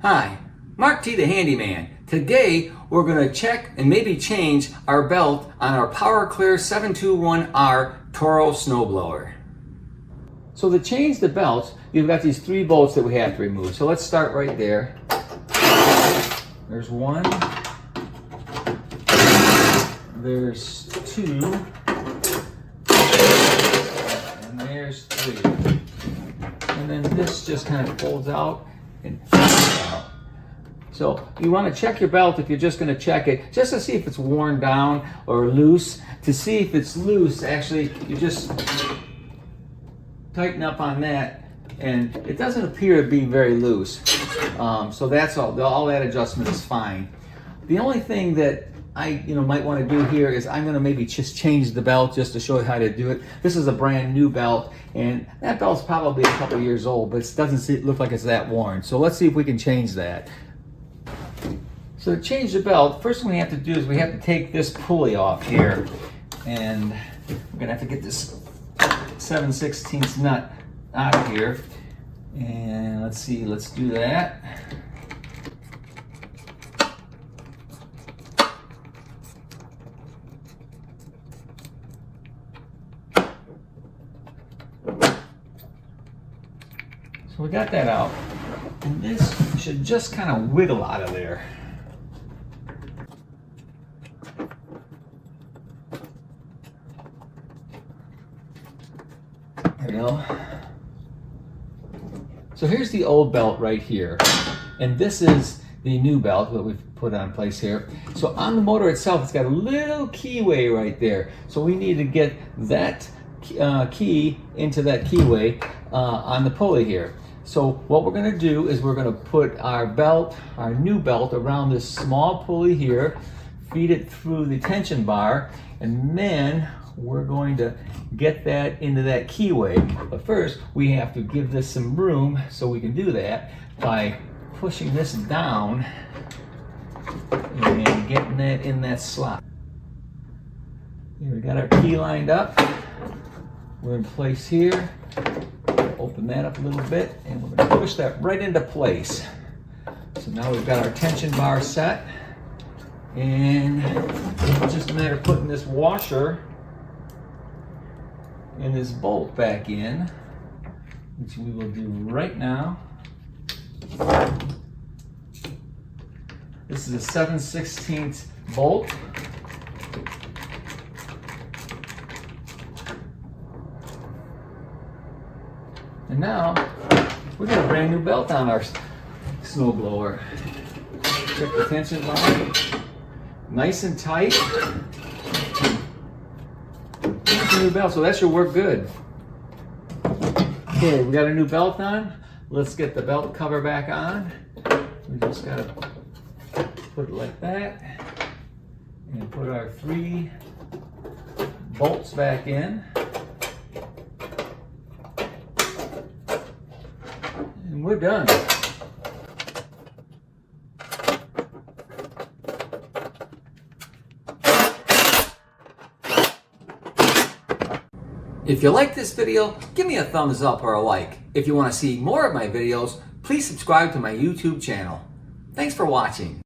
Hi, Mark T the Handyman. Today we're going to check and maybe change our belt on our Power Clear 721R Toro Snowblower. So to change the belts, you've got these 3 bolts that we have to remove. So let's start right there. There's 1. There's 2. And there's 3. And then this just kind of folds out and out. So you want to check your belt if you're just going to check it, just to see if it's worn down or loose. To see if it's loose, actually, you just tighten up on that, and it doesn't appear to be very loose. So that's all that adjustment is fine. The only thing that I might want to do here is I'm going to maybe just change the belt just to show you how to do it. This is a brand new belt, and that belt's probably a couple years old, but it doesn't look like it's that worn. So let's see if we can change that. So to change the belt, first thing we have to do is we have to take this pulley off here, and we're going to have to get this 7/16 nut out of here. And let's see, let's do that. So we got that out, and this should just kind of wiggle out of there. There we go. So here's the old belt right here, and this is the new belt that we've put on place here. So on the motor itself, it's got a little keyway right there. So we need to get that key into that keyway on the pulley here. So what we're going to do is we're going to put our belt, our new belt, around this small pulley here, feed it through the tension bar, and then we're going to get that into that keyway. But first, we have to give this some room, so we can do that by pushing this down and getting that in that slot. Here we got our key lined up. We're in place here. Open that up a little bit, and we're going to push that right into place. So now we've got our tension bar set, and it's just a matter of putting this washer and this bolt back in, which we will do right now. This is a 7/16 bolt. And now we got a brand new belt on our snowblower. Check the tension line, nice and tight. That's a new belt, so that should work good. Okay, we got a new belt on. Let's get the belt cover back on. We just gotta put it like that, and put our 3 bolts back in. And we're done. If you like this video, give me a thumbs up or a like. If you want to see more of my videos, please subscribe to my YouTube channel. Thanks for watching.